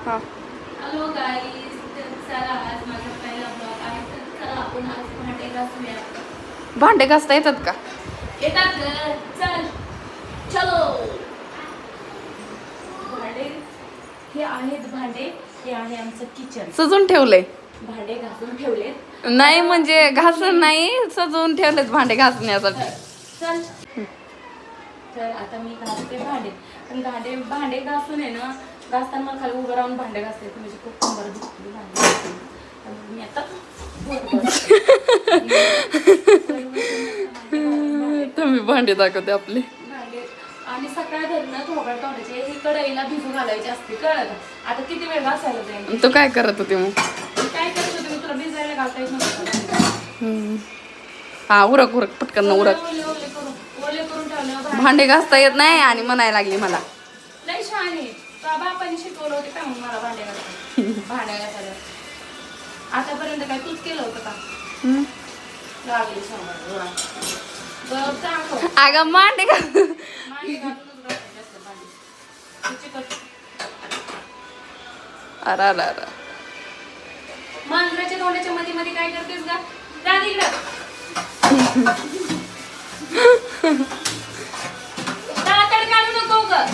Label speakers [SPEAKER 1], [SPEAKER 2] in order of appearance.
[SPEAKER 1] हा.
[SPEAKER 2] Hello guys, चला आज माझा पहिला ब्लॉग आहे. तर चला आपण आज भांडे घासूया.
[SPEAKER 1] भांडे घासता येतात का?
[SPEAKER 2] येतात ग, चल चलो. भांडे हे आहेत, भांडे हे आहे आमचं किचन.
[SPEAKER 1] सजून ठेवलंय?
[SPEAKER 2] भांडे घासून ठेवलेत
[SPEAKER 1] नाही म्हणजे घासून नाही, सजवून ठेवलेत भांडे घासण्यासाठी.
[SPEAKER 2] चल. तर आता मी घासते भांडे. पण भांडे घासून आहे ना, घासताना मला खाली उभं राहून भांडे घासते म्हणजे खूप कंबर दुखते भांडे घासून. त्यामुळे मी आता
[SPEAKER 1] तुम्ही भांडे दाखवते आपले.
[SPEAKER 2] भांडे आणि सकाळ धरणं थोबड तोडायचे, ही कढईला भिजू घालायची असते, कळलं का? आता किती वेळ घासायला जाईल?
[SPEAKER 1] तू काय करत होती मग?
[SPEAKER 2] काय करत होते मी, तुला भिजायला घालता येत नव्हतं?
[SPEAKER 1] हा, उरक उरक पटकन उरक.
[SPEAKER 2] ओले करून ठेवले
[SPEAKER 1] भांडे घासता येत नाही आणि म्हणायला लागली मला.
[SPEAKER 2] लय छान आहे. बापाने शिकवलं होते का मग मला भांडे घासायला? आतापर्यंत काय तूच केलं होतं का? लागली सांगा बघ दाखव.
[SPEAKER 1] अगं मांडे घाल.
[SPEAKER 2] मांडी घालूनच घासायची असते भांडी. चिकट.
[SPEAKER 1] अरे अरे अरे.
[SPEAKER 2] मांजराच्या तोंडाच्या मध्ये मध्ये काय करतेस का? जा तिकडं. तातड काढू नको ग.